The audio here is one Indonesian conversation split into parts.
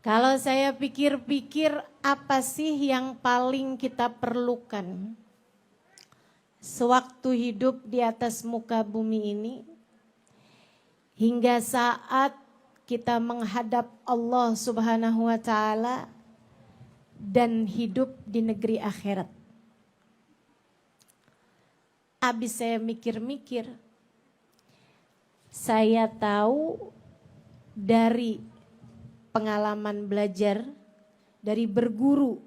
Kalau saya pikir-pikir, apa sih yang paling kita perlukan sewaktu hidup di atas muka bumi ini, hingga saat kita menghadap Allah Subhanahu wa Ta'ala dan hidup di negeri akhirat. Habis saya mikir-mikir, saya tahu dari pengalaman belajar, dari berguru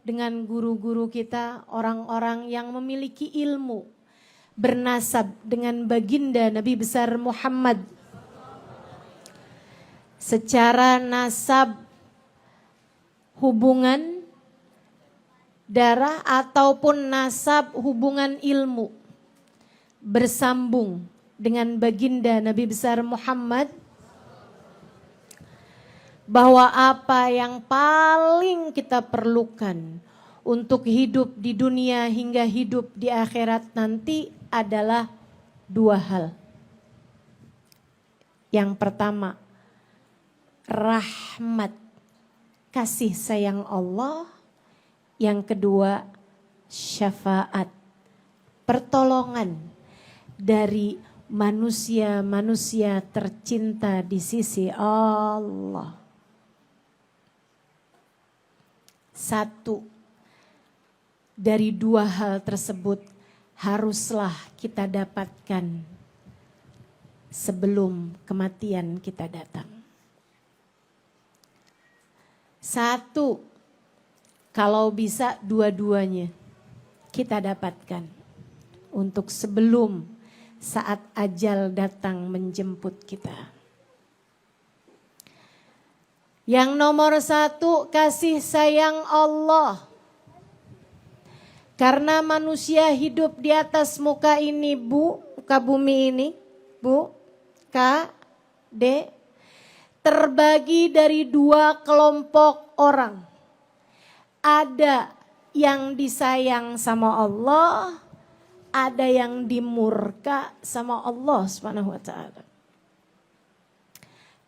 dengan guru-guru kita, orang-orang yang memiliki ilmu, bernasab dengan baginda Nabi besar Muhammad. Secara nasab, hubungan darah ataupun nasab hubungan ilmu, bersambung dengan baginda Nabi besar Muhammad, bahwa apa yang paling kita perlukan untuk hidup di dunia hingga hidup di akhirat nanti adalah dua hal. Yang pertama, rahmat, kasih sayang Allah. Yang kedua, syafaat, pertolongan dari manusia-manusia tercinta di sisi Allah. Satu dari dua hal tersebut haruslah kita dapatkan sebelum kematian kita datang. Satu, kalau bisa dua-duanya kita dapatkan untuk sebelum saat ajal datang menjemput kita. Yang nomor satu, kasih sayang Allah. Karena manusia hidup di atas muka ini, Bu, muka bumi ini, Bu, Kak, Dek, terbagi dari dua kelompok orang. Ada yang disayang sama Allah, ada yang dimurka sama Allah Subhanahu wa Ta'ala.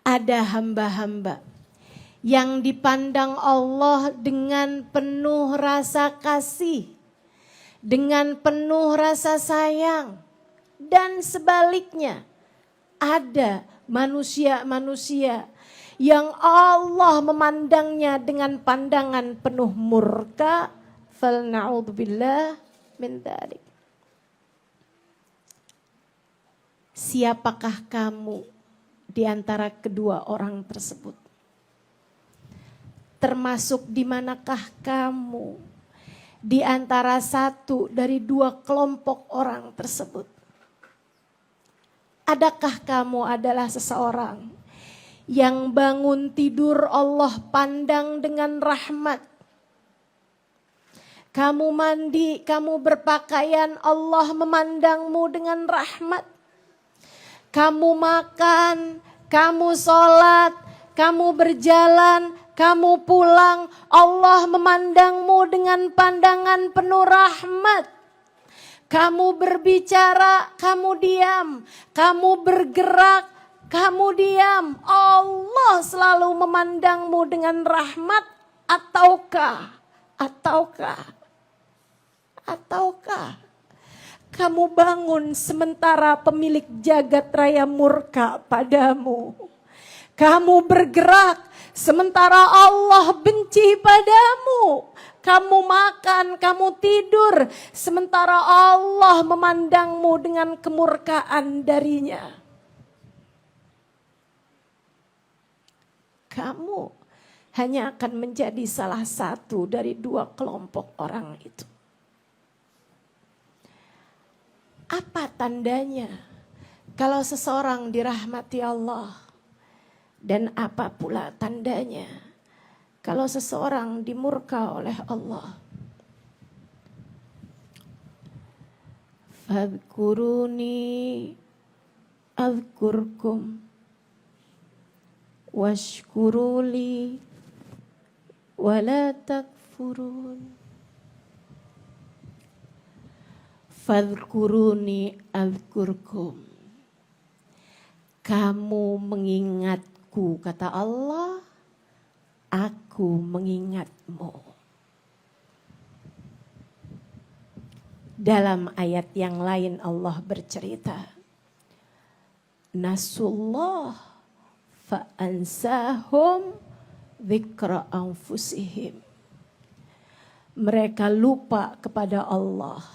Ada hamba-hamba yang dipandang Allah dengan penuh rasa kasih, dengan penuh rasa sayang. Dan sebaliknya, ada manusia-manusia yang Allah memandangnya dengan pandangan penuh murka. Fal na'udzubillah min dzalik. Siapakah kamu di antara kedua orang tersebut? Termasuk di manakah kamu di antara satu dari dua kelompok orang tersebut? Adakah kamu adalah seseorang yang bangun tidur Allah pandang dengan rahmat? Kamu mandi, kamu berpakaian, Allah memandangmu dengan rahmat. Kamu makan, kamu sholat, kamu berjalan, kamu pulang, Allah memandangmu dengan pandangan penuh rahmat. Kamu berbicara, kamu diam. Kamu bergerak, kamu diam. Allah selalu memandangmu dengan rahmat. Ataukah kamu bangun sementara pemilik jagat raya murka padamu? Kamu bergerak sementara Allah benci padamu. Kamu makan, kamu tidur, sementara Allah memandangmu dengan kemurkaan darinya. Kamu hanya akan menjadi salah satu dari dua kelompok orang itu. Apa tandanya kalau seseorang dirahmati Allah? Dan apa pula tandanya kalau seseorang dimurka oleh Allah? Fadhkuruni adzkurkum washkuruli wala takfurun. Fadhkuruni adzkurkum. Kamu mengingat kata Allah, aku mengingatmu. Dalam ayat yang lain Allah bercerita, nasullah fa'ansahum dzikra anfusihim. Mereka lupa kepada Allah,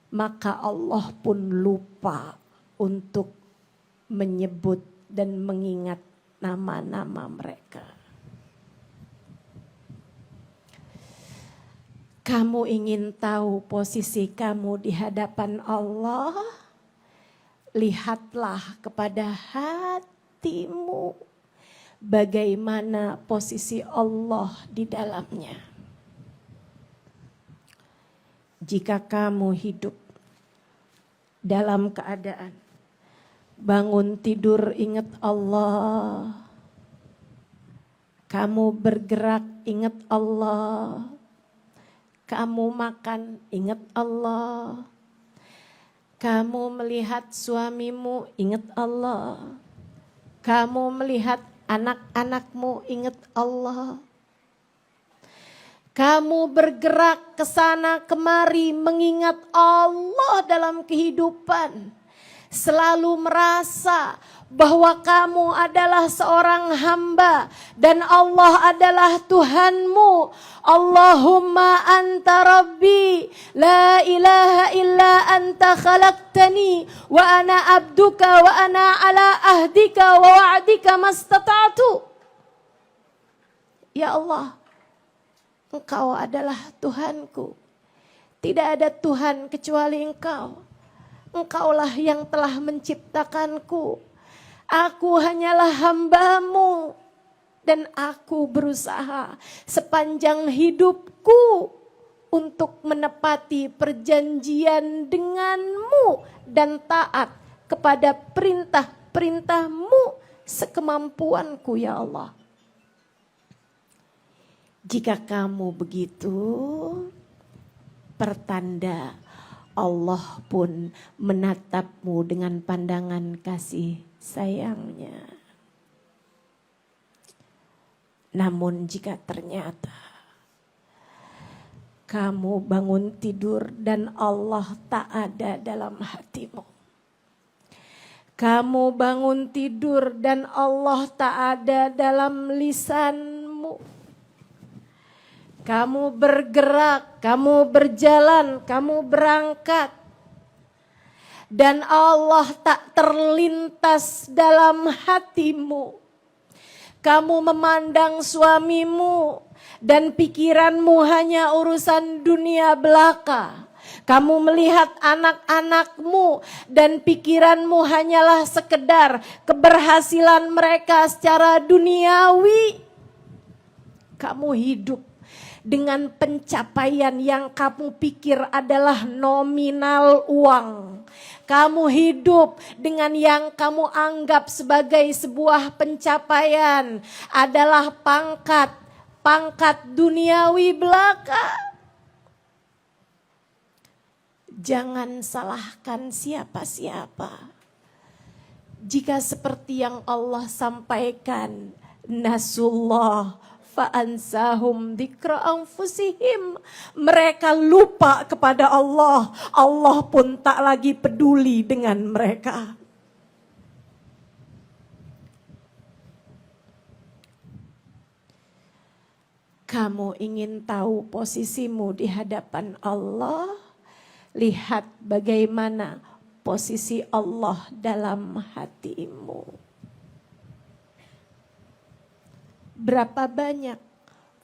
maka Allah pun lupa untuk menyebut dan mengingat nama-nama mereka. Kamu ingin tahu posisi kamu di hadapan Allah? Lihatlah kepada hatimu, bagaimana posisi Allah di dalamnya. Jika kamu hidup dalam keadaan bangun tidur ingat Allah, kamu bergerak ingat Allah, kamu makan ingat Allah, kamu melihat suamimu ingat Allah, kamu melihat anak-anakmu ingat Allah, kamu bergerak ke sana kemari mengingat Allah dalam kehidupan. Selalu merasa bahwa kamu adalah seorang hamba dan Allah adalah Tuhanmu. Allahumma anta rabbi la ilaha illa anta khalaqtani wa ana abduka wa ana ala ahdika wa wa'dika mastata'tu. Ya Allah, Engkau adalah Tuhanku. Tidak ada Tuhan kecuali Engkau. Engkaulah yang telah menciptakanku. Aku hanyalah hamba-Mu. Dan aku berusaha sepanjang hidupku untuk menepati perjanjian dengan-Mu dan taat kepada perintah-perintah-Mu sekemampuanku ya Allah. Jika kamu begitu, pertanda Allah pun menatapmu dengan pandangan kasih sayangnya. Namun jika ternyata kamu bangun tidur dan Allah tak ada dalam hatimu, kamu bangun tidur dan Allah tak ada dalam lisanmu, kamu bergerak, kamu berjalan, kamu berangkat, dan Allah tak terlintas dalam hatimu. Kamu memandang suamimu dan pikiranmu hanya urusan dunia belaka. Kamu melihat anak-anakmu dan pikiranmu hanyalah sekedar keberhasilan mereka secara duniawi. Kamu hidup dengan pencapaian yang kamu pikir adalah nominal uang. Kamu hidup dengan yang kamu anggap sebagai sebuah pencapaian adalah pangkat duniawi belaka. Jangan salahkan siapa-siapa. Jika seperti yang Allah sampaikan, nasullah fa'ansahum dzikra anfusihim. Mereka lupa kepada Allah. Allah pun tak lagi peduli dengan mereka. Kamu ingin tahu posisimu di hadapan Allah? Lihat bagaimana posisi Allah dalam hatimu. Berapa banyak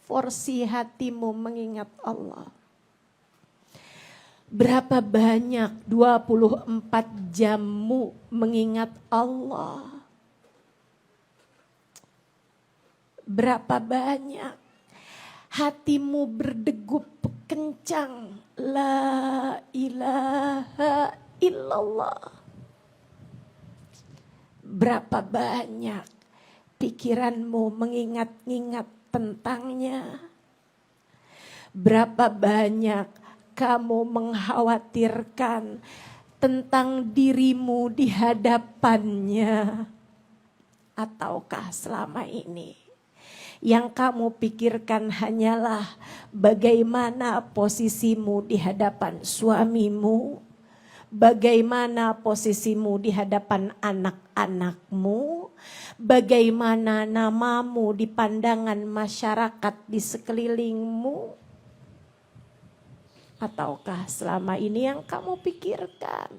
porsi hatimu mengingat Allah? Berapa banyak 24 jammu mengingat Allah? Berapa banyak hatimu berdegup kencang, la ilaha illallah? Berapa banyak pikiranmu mengingat-ingat tentangnya? Berapa banyak kamu mengkhawatirkan tentang dirimu di hadapannya? Ataukah selama ini Yang kamu pikirkan hanyalah bagaimana posisimu di hadapan suamimu, bagaimana posisimu di hadapan anak-anakmu, bagaimana namamu di pandangan masyarakat di sekelilingmu. Ataukah selama ini yang kamu pikirkan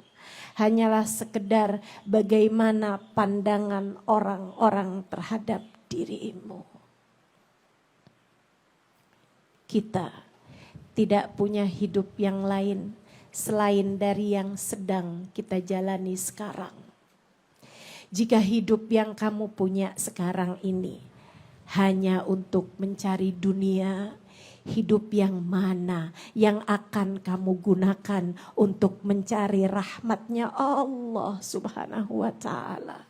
hanyalah sekedar bagaimana pandangan orang-orang terhadap dirimu? Kita tidak punya hidup yang lain selain dari yang sedang kita jalani sekarang. Jika hidup yang kamu punya sekarang ini hanya untuk mencari dunia, hidup yang mana yang akan kamu gunakan untuk mencari rahmatnya Allah Subhanahu wa ta'ala?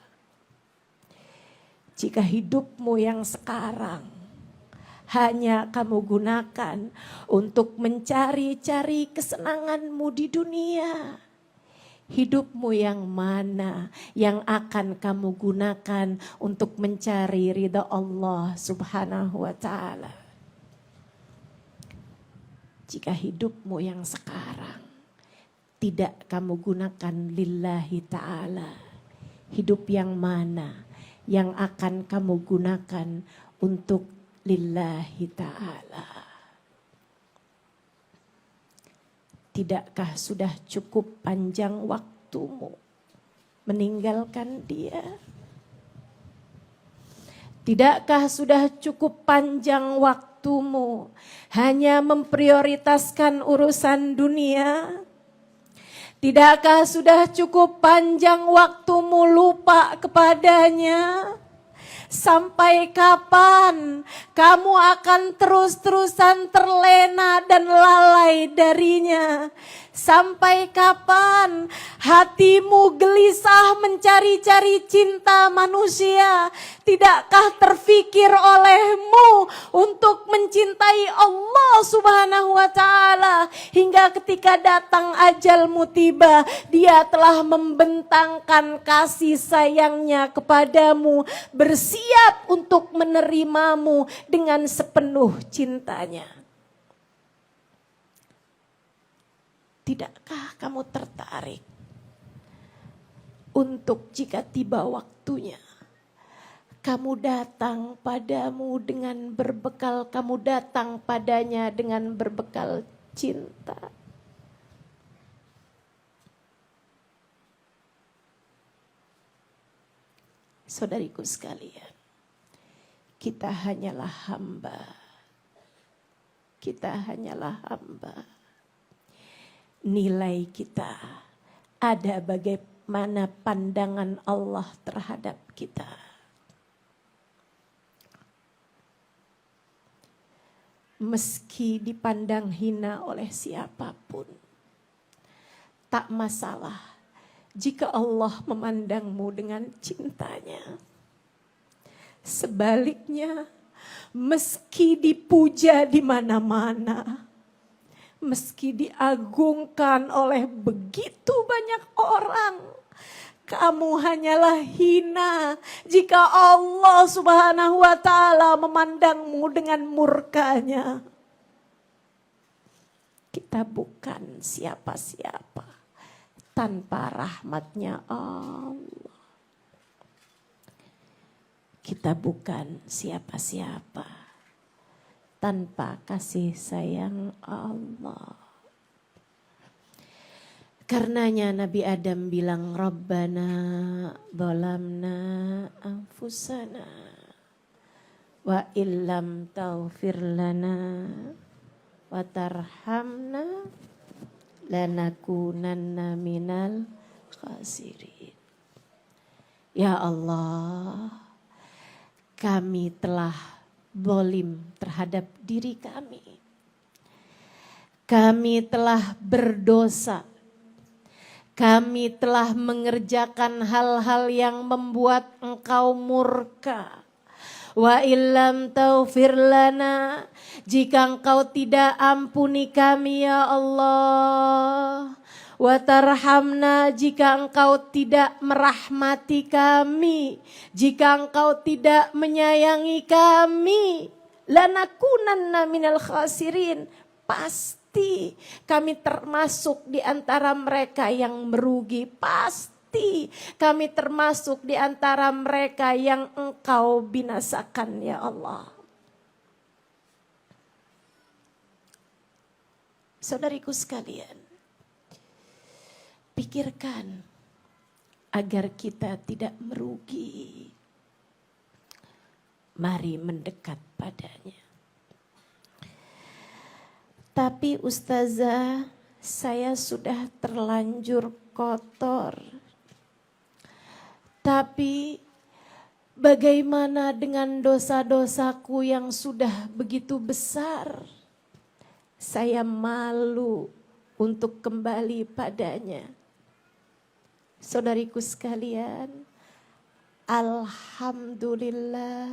Jika hidupmu yang sekarang hanya kamu gunakan untuk mencari-cari kesenanganmu di dunia, hidupmu yang mana yang akan kamu gunakan untuk mencari ridha Allah Subhanahu wa ta'ala? Jika hidupmu yang sekarang tidak kamu gunakan lillahi ta'ala, hidup yang mana yang akan kamu gunakan untuk lillahi ta'ala? Tidakkah sudah cukup panjang waktumu meninggalkan dia? Tidakkah sudah cukup panjang waktumu hanya memprioritaskan urusan dunia? Tidakkah sudah cukup panjang waktumu lupa kepadanya? Sampai kapan kamu akan terus-terusan terlena dan lalai darinya? Sampai kapan hatimu gelisah mencari-cari cinta manusia? Tidakkah terfikir olehmu untuk mencintai Allah Subhanahu wa ta'ala? Hingga ketika datang ajalmu tiba, dia telah membentangkan kasih sayangnya kepadamu, bersiap untuk menerimamu dengan sepenuh cintanya. Tidakkah kamu tertarik untuk jika tiba waktunya kamu datang padamu dengan berbekal, kamu datang padanya dengan berbekal cinta? Saudariku sekalian, kita hanyalah hamba. Kita hanyalah hamba. Nilai kita ada bagaimana pandangan Allah terhadap kita. Meski dipandang hina oleh siapapun, tak masalah jika Allah memandangmu dengan cintanya. Sebaliknya, meski dipuja di mana-mana, meski diagungkan oleh begitu banyak orang, kamu hanyalah hina jika Allah Subhanahu wa ta'ala memandangmu dengan murkanya. Kita bukan siapa-siapa tanpa rahmatnya Allah. Kita bukan siapa-siapa tanpa kasih sayang Allah. Karenanya Nabi Adam bilang, Rabbana zalamna anfusana wa illam taghfir lana wa tarhamna lanakunanna minal khasirin. Ya Allah, kami telah zalim terhadap diri kami. Kami telah berdosa. Kami telah mengerjakan hal-hal yang membuat Engkau murka. Wa illam taghfir lana, jika Engkau tidak ampuni kami ya Allah. wa tarhamna jika engkau tidak merahmati kami, jika engkau tidak menyayangi kami, lanakunanna minal khasirin, pasti kami termasuk di antara mereka yang merugi, pasti kami termasuk di antara mereka yang engkau binasakan ya Allah. Saudariku sekalian, pikirkan agar kita tidak merugi. Mari mendekat padanya. Tapi Ustazah, saya sudah terlanjur kotor. Tapi bagaimana dengan dosa-dosaku yang sudah begitu besar? Saya malu untuk kembali padanya. Saudariku sekalian, alhamdulillah,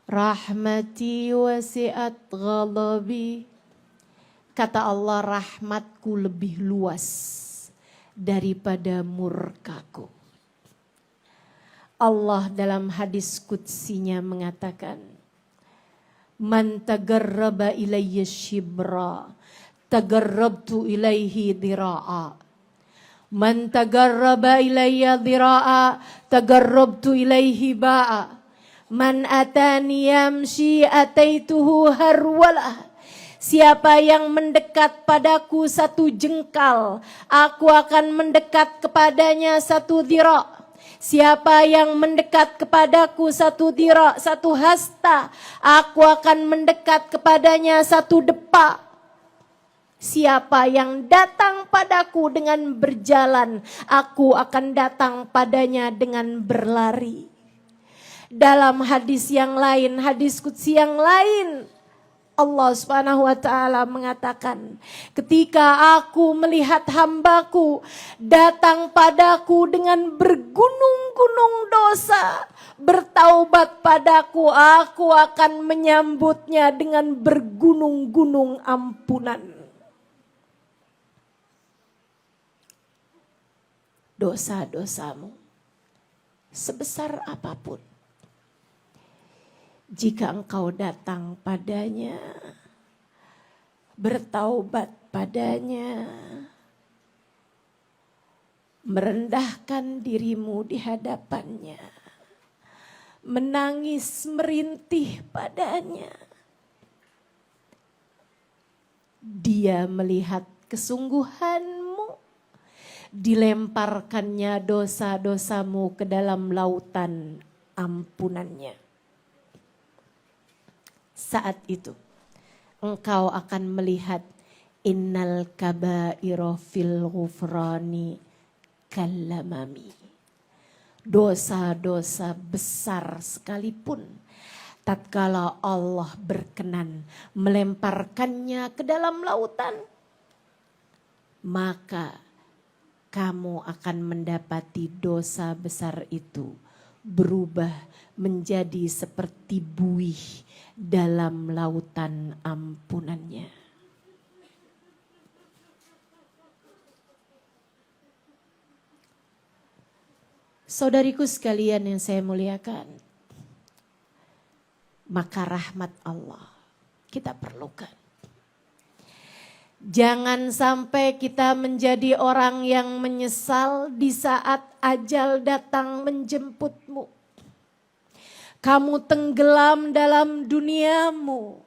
rahmati wasi'at ghadabi. Kata Allah, rahmatku lebih luas daripada murkaku. Allah dalam hadis qudsinya mengatakan, man tagarraba ilayya shibra, tagarrabtu ilaihi dhira'a. Man tagarraba ilayya dhira'a, tagarrabtu ilaihi ba'a. Man atani yamshi ataituhu harwalah. Siapa yang mendekat padaku satu jengkal, aku akan mendekat kepadanya satu dhira'. Siapa yang mendekat kepadaku satu dhira', satu hasta, aku akan mendekat kepadanya satu depa. Siapa yang datang padaku dengan berjalan, aku akan datang padanya dengan berlari. Dalam hadis yang lain, hadis qudsi yang lain, Allah Subhanahu wa ta'ala mengatakan, ketika aku melihat hambaku datang padaku dengan bergunung-gunung dosa, bertaubat padaku, aku akan menyambutnya dengan bergunung-gunung ampunan. Dosa-dosamu sebesar apapun, jika engkau datang padanya, bertaubat padanya, merendahkan dirimu di hadapannya, menangis merintih padanya, dia melihat kesungguhanmu, dilemparkannya dosa-dosamu ke dalam lautan ampunannya. Saat itu engkau akan melihat innal kaba'ira fil ghufrani kallamami. Dosa-dosa besar sekalipun, tatkala Allah berkenan melemparkannya ke dalam lautan, maka kamu akan mendapati dosa besar itu berubah menjadi seperti buih dalam lautan ampunannya. Saudariku sekalian yang saya muliakan, maka rahmat Allah kita perlukan. Jangan sampai kita menjadi orang yang menyesal di saat ajal datang menjemputmu. Kamu tenggelam dalam duniamu,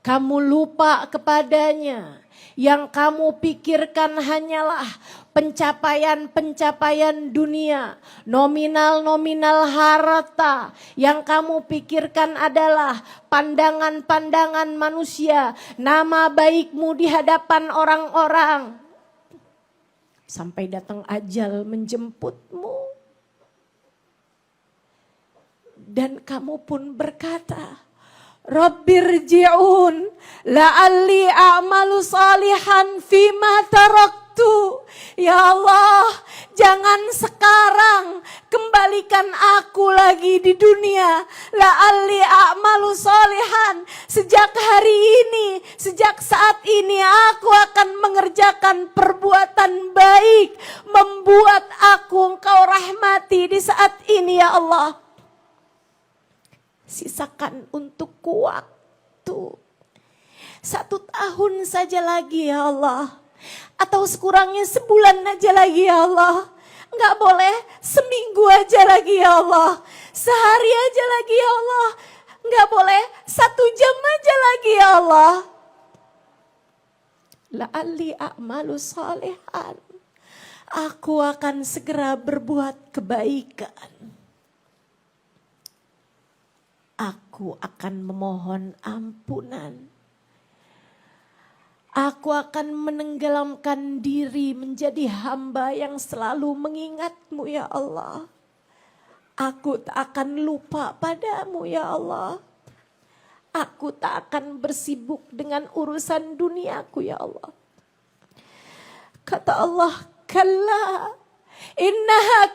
kamu lupa kepadanya. Yang kamu pikirkan hanyalah pencapaian-pencapaian dunia, nominal-nominal harta. Yang kamu pikirkan adalah pandangan-pandangan manusia, nama baikmu di hadapan orang-orang. Sampai datang ajal menjemputmu. Dan kamu pun berkata, Rabbirji'un la'alli a'malu salihan fima taraktu. Ya Allah, jangan sekarang, kembalikan aku lagi di dunia. La'alli a'malu salihan solehan. Sejak hari ini, sejak saat ini aku akan mengerjakan perbuatan baik. Membuat aku Engkau rahmati di saat ini ya Allah. Sisakan untukku waktu 1 tahun saja lagi ya Allah. Atau sekurangnya sebulan aja lagi ya Allah. Enggak boleh seminggu aja lagi ya Allah. Sehari aja lagi ya Allah. Enggak boleh 1 jam aja lagi ya Allah. La'alli a'malu salihan. Aku akan segera berbuat kebaikan. Aku akan memohon ampunan. Aku akan menenggelamkan diri menjadi hamba yang selalu mengingat-Mu ya Allah. Aku tak akan lupa padamu ya Allah. Aku tak akan bersibuk dengan urusan duniaku ya Allah. Kata Allah, kalla innaha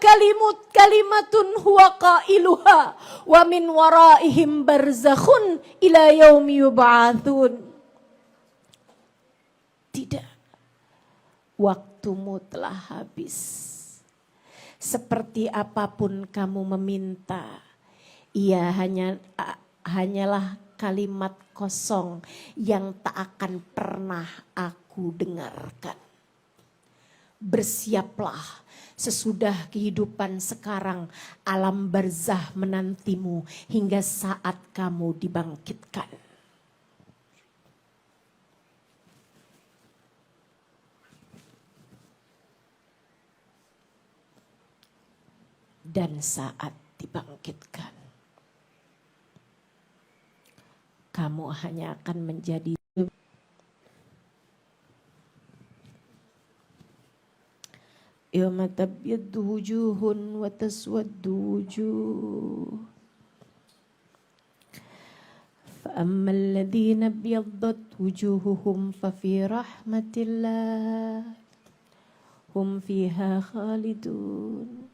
kalimatun huwa qailuha wa min waraihim barzakhun ila yaumi yub'atsun. Tidak, waktumu telah habis. Seperti apapun kamu meminta, ia hanyalah kalimat kosong yang tak akan pernah aku dengarkan. Bersiaplah, sesudah kehidupan sekarang, alam barzah menantimu hingga saat kamu dibangkitkan. Dan saat dibangkitkan, kamu hanya akan menjadi yawma tabyaddu wujuhun wa taswaddu wujuh. Fa ammal ladzina byaddat wujuhuhum fa fi rahmatillah hum fiha khalidun.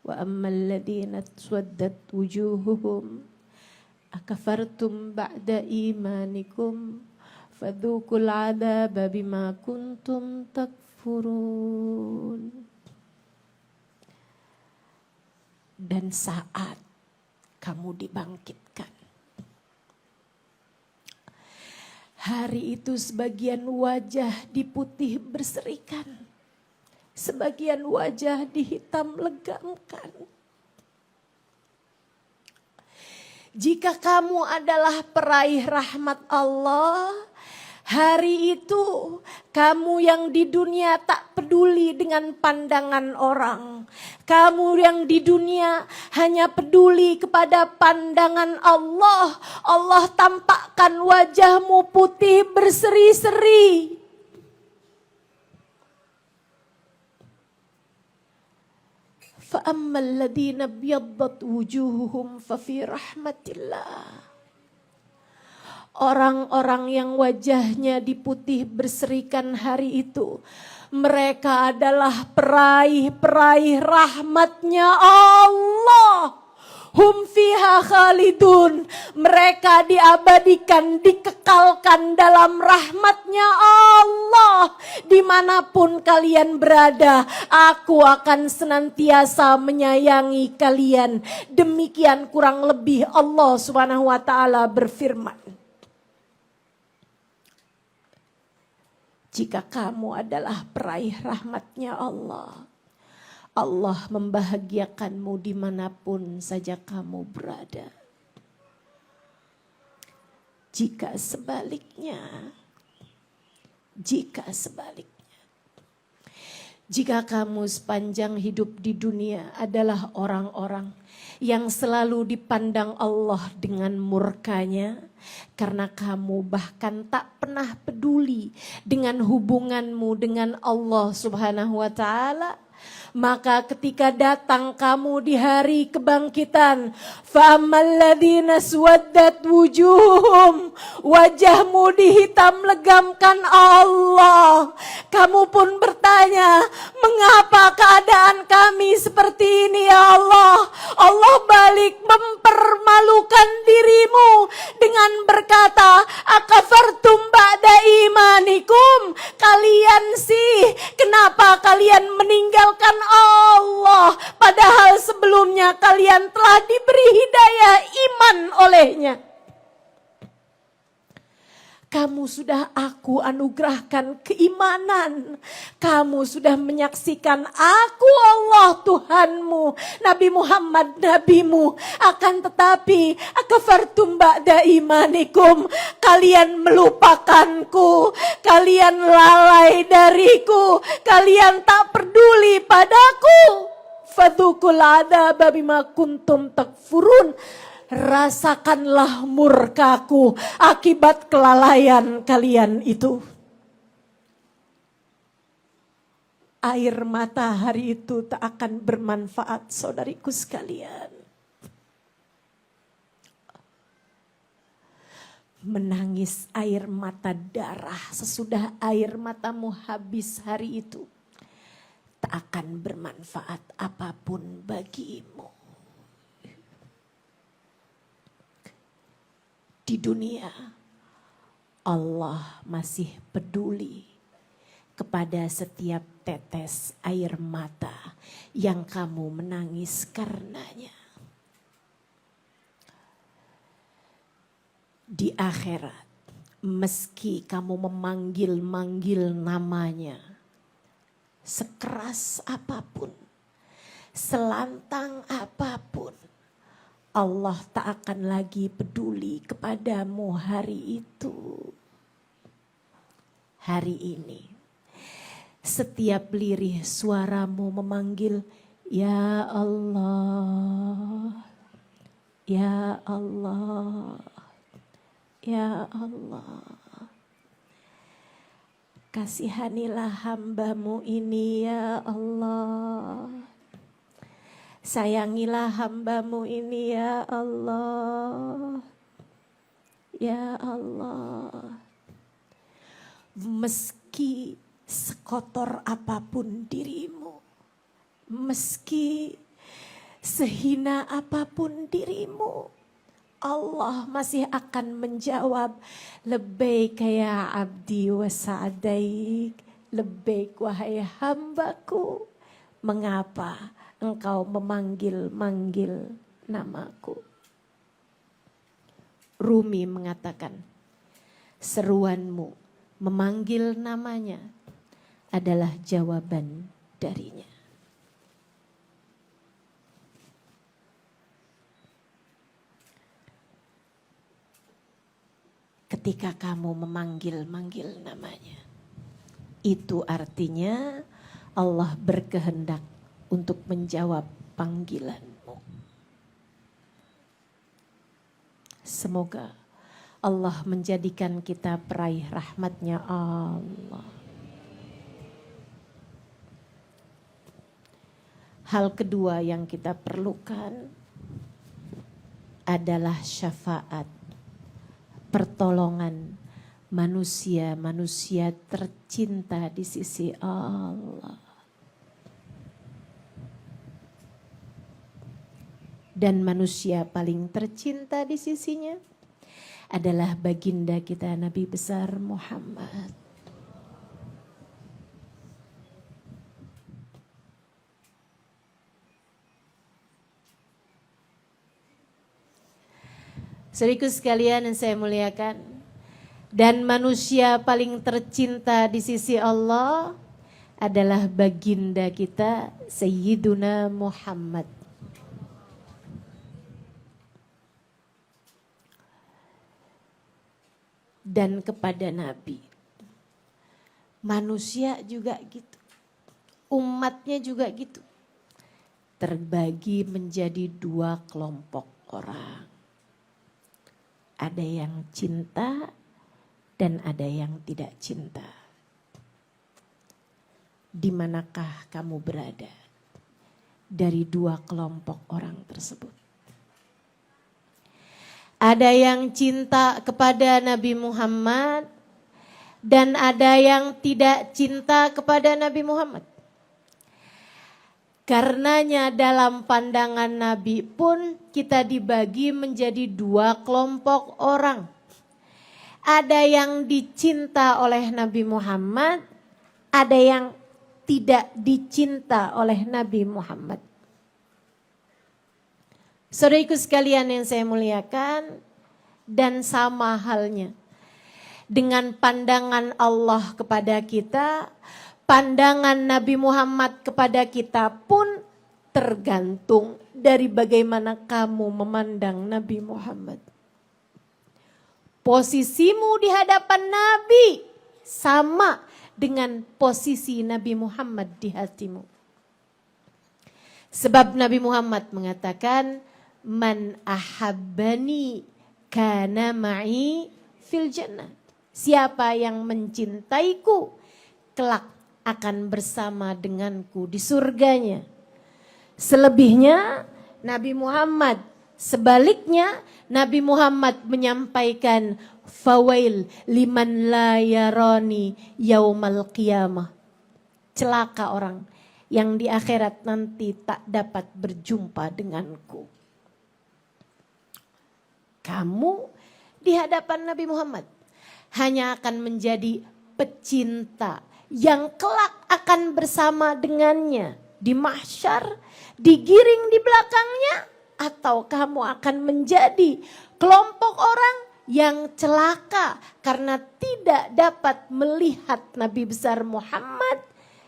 Wa ammal ladzina taswaddat wujuhuhum akafartum ba'da imanikum fadzuqul 'adzaba bima kuntum takfurun. Dan saat kamu dibangkitkan, hari itu sebagian wajah diputih berserikan, sebagian wajah dihitam legamkan. Jika kamu adalah peraih rahmat Allah, hari itu kamu yang di dunia tak peduli dengan pandangan orang. Kamu yang di dunia hanya peduli kepada pandangan Allah. Allah tampakkan wajahmu putih berseri-seri. فَأَمَّا الَّذِينَ ابْيَضَّتْ وُجُوهُهُمْ فَفِي رَحْمَةِ اللَّهِ. Orang-orang yang wajahnya diputih berserikan hari itu, mereka adalah peraih-peraih rahmatnya Allah. Hum fiha khalidun. Mereka diabadikan, dikekalkan dalam rahmatnya Allah. Dimanapun kalian berada, aku akan senantiasa menyayangi kalian. Demikian kurang lebih Allah Subhanahu wa ta'ala berfirman. Jika kamu adalah peraih rahmatnya Allah, Allah membahagiakanmu dimanapun saja kamu berada. Jika sebaliknya, jika kamu sepanjang hidup di dunia adalah orang-orang yang selalu dipandang Allah dengan murkanya, karena kamu bahkan tak pernah peduli dengan hubunganmu dengan Allah Subhanahu wa ta'ala, maka ketika datang kamu di hari kebangkitan, fa'amalladzina suwaddat wujuhum, wajahmu dihitam legamkan Allah. Kamu pun bertanya, mengapa keadaan kami seperti ini ya Allah? Allah balik mempermalukan dirimu kalian meninggalkan Allah, padahal sebelumnya kalian telah diberi hidayah iman olehnya. Kamu sudah aku anugerahkan keimanan. Kamu sudah menyaksikan aku Allah Tuhanmu, Nabi Muhammad nabimu. Akan tetapi akafartum ba'da imanikum. Kalian melupakanku. Kalian lalai dariku. Kalian tak peduli padaku. Fadhukul adzaba bima kuntum takfurun. Rasakanlah murkaku akibat kelalaian kalian itu. Air mata hari itu tak akan bermanfaat, saudariku sekalian. Menangis air mata darah sesudah air matamu habis hari itu tak akan bermanfaat apapun bagimu. Di dunia, Allah masih peduli kepada setiap tetes air mata yang kamu menangis karenanya. Di akhirat, meski kamu memanggil-manggil namanya, sekeras apapun, selantang apapun, Allah tak akan lagi peduli kepadamu hari itu. Hari ini, setiap lirih suaramu memanggil, Ya Allah, Ya Allah, Ya Allah. Kasihanilah hambamu ini ya Allah. Sayangilah hambamu ini ya Allah. Ya Allah. Meski sekotor apapun dirimu. Meski sehina apapun dirimu. Allah masih akan menjawab. Labbaik ya abdi wa sa'daik. Labbaik wahai hambaku. Mengapa engkau memanggil-manggil namaku? Rumi mengatakan, seruanmu memanggil namanya adalah jawaban darinya. Ketika kamu memanggil-manggil namanya, itu artinya Allah berkehendak untuk menjawab panggilanmu. Semoga Allah menjadikan kita peraih rahmatnya Allah. Hal kedua yang kita perlukan adalah syafaat, pertolongan manusia-manusia tercinta di sisi Allah. Dan manusia paling tercinta di sisinya adalah baginda kita Nabi besar Muhammad. Saudaraku sekalian yang saya muliakan, dan manusia paling tercinta di sisi Allah adalah baginda kita Sayyiduna Muhammad. Dan kepada Nabi, manusia juga gitu, umatnya juga gitu, terbagi menjadi dua kelompok orang. Ada yang cinta dan ada yang tidak cinta. Di manakah kamu berada dari dua kelompok orang tersebut? Ada yang cinta kepada Nabi Muhammad dan ada yang tidak cinta kepada Nabi Muhammad. Karenanya dalam pandangan Nabi pun kita dibagi menjadi dua kelompok orang. Ada yang dicinta oleh Nabi Muhammad, ada yang tidak dicinta oleh Nabi Muhammad. Saudaraku sekalian yang saya muliakan, dan sama halnya dengan pandangan Allah kepada kita, pandangan Nabi Muhammad kepada kita pun tergantung dari bagaimana kamu memandang Nabi Muhammad. Posisimu di hadapan Nabi sama dengan posisi Nabi Muhammad di hatimu. Sebab Nabi Muhammad mengatakan, man ahabbani kana ma'i fil jannah. Siapa yang mencintaiku, kelak akan bersama denganku di surganya. Selebihnya Nabi Muhammad, sebaliknya Nabi Muhammad menyampaikan, fawail liman la yarani yaumal qiyamah. Celaka orang yang di akhirat nanti tak dapat berjumpa denganku. Kamu di hadapan Nabi Muhammad hanya akan menjadi pecinta yang kelak akan bersama dengannya di mahsyar, digiring di belakangnya, atau kamu akan menjadi kelompok orang yang celaka karena tidak dapat melihat Nabi besar Muhammad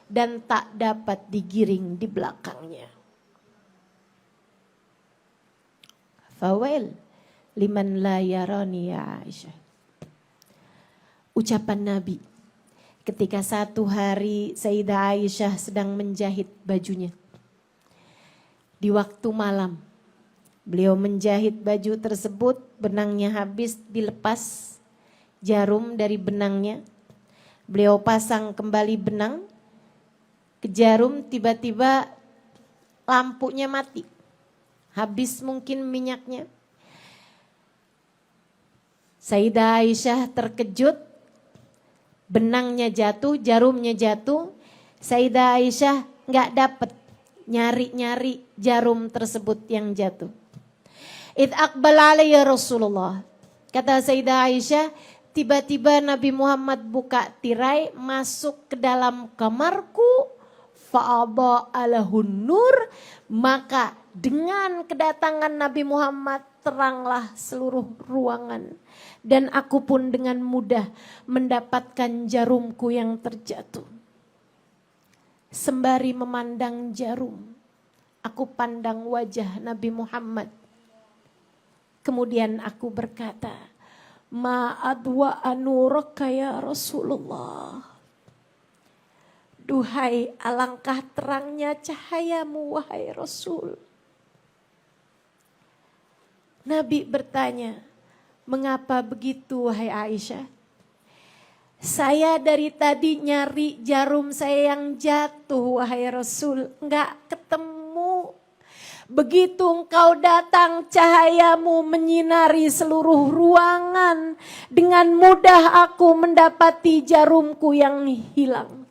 dan tak dapat digiring di belakangnya. Fawail liman la yarani ya Aisyah. Ucapan Nabi ketika satu hari Sayyidah Aisyah sedang menjahit bajunya. Di waktu malam, beliau menjahit baju tersebut, benangnya habis, dilepas jarum dari benangnya. Beliau pasang kembali benang ke jarum, tiba-tiba lampunya mati. Habis mungkin minyaknya. Sayyidah Aisyah terkejut, benangnya jatuh, jarumnya jatuh. Sayyidah Aisyah nggak dapat nyari-nyari jarum tersebut yang jatuh. Id aqbal alayya Rasulullah. Kata Sayyidah Aisyah, tiba-tiba Nabi Muhammad buka tirai, masuk ke dalam kamarku. Fa'aba alahun nur. Maka dengan kedatangan Nabi Muhammad teranglah seluruh ruangan. Dan aku pun dengan mudah mendapatkan jarumku yang terjatuh. Sembari memandang jarum, aku pandang wajah Nabi Muhammad. Kemudian aku berkata, ma adwa anuraka ya Rasulullah. Duhai alangkah terangnya cahayamu wahai Rasul. Nabi bertanya, mengapa begitu wahai Aisyah? Saya dari tadi nyari jarum saya yang jatuh wahai Rasul, enggak ketemu. Begitu engkau datang, cahayamu menyinari seluruh ruangan. Dengan mudah aku mendapati jarumku yang hilang.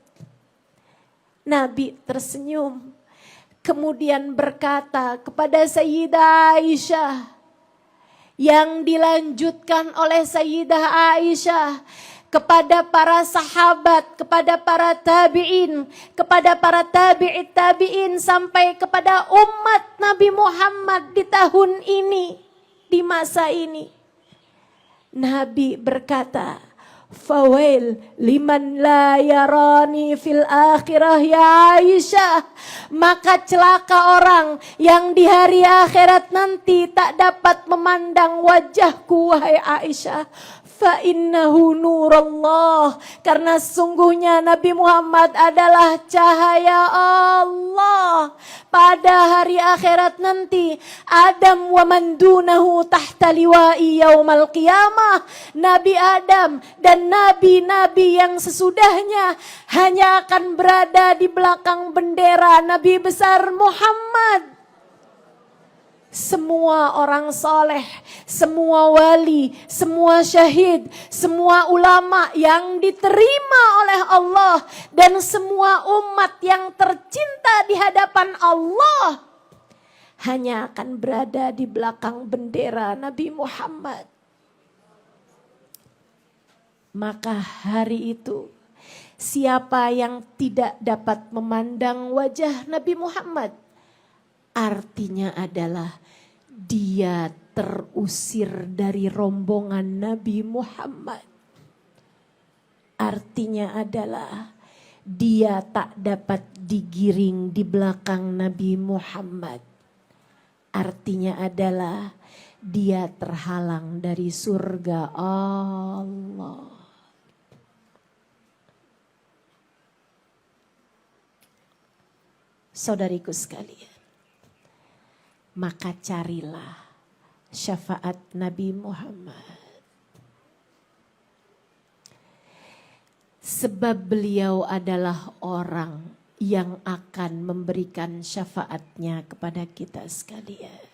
Nabi tersenyum, kemudian berkata kepada Sayyidah Aisyah, yang dilanjutkan oleh Sayyidah Aisyah kepada para sahabat, kepada para tabi'in, kepada para tabi'it tabi'in, sampai kepada umat Nabi Muhammad di tahun ini, di masa ini. Nabi berkata, fawail liman la yarani fil akhirah ya Aisyah. Maka celaka orang yang di hari akhirat nanti tak dapat memandang wajahku wahai Aisyah. Fa innahu nurullah. Karena sungguhnya Nabi Muhammad adalah cahaya Allah. Pada hari akhirat nanti, Adam wa man dunahu tahta liwa'i yaumal qiyamah. Nabi Adam dan nabi-nabi yang sesudahnya hanya akan berada di belakang bendera Nabi besar Muhammad. Semua orang soleh, semua wali, semua syahid, semua ulama yang diterima oleh Allah, dan semua umat yang tercinta di hadapan Allah hanya akan berada di belakang bendera Nabi Muhammad. Maka hari itu Siapa yang tidak dapat memandang wajah Nabi Muhammad, artinya adalah dia terusir dari rombongan Nabi Muhammad. Artinya adalah dia tak dapat digiring di belakang Nabi Muhammad. Artinya adalah dia terhalang dari surga Allah. Saudariku sekalian, maka carilah syafaat Nabi Muhammad. Sebab beliau adalah orang yang akan memberikan syafaatnya kepada kita sekalian.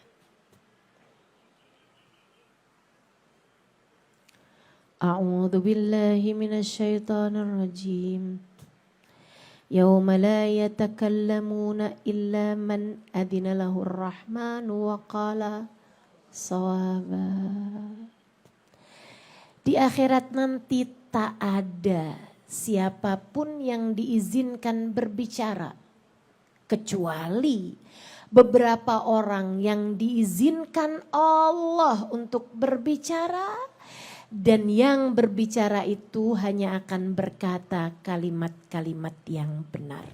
A'udzu billahi minasyaitonir rajim. Yauma la yatakallamuna illa man adina lahur rahmanu wa qala shawaba. Di akhirat nanti tak ada siapapun yang diizinkan berbicara kecuali beberapa orang yang diizinkan Allah untuk berbicara. Dan yang berbicara itu hanya akan berkata kalimat-kalimat yang benar.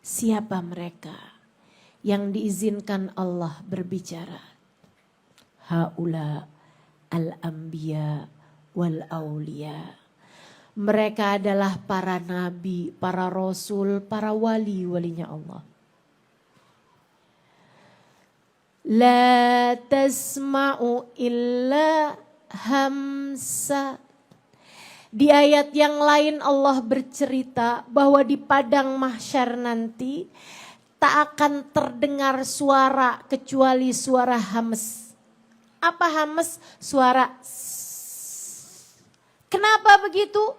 Siapa mereka yang diizinkan Allah berbicara? Haula al-anbiya wal aulia. Mereka adalah para nabi, para rasul, para wali-walinya Allah. La tasma'u illa hamsa. Di ayat yang lain Allah bercerita bahwa di padang mahsyar nanti tak akan terdengar suara kecuali suara hames. Apa hames? Suara Kenapa begitu?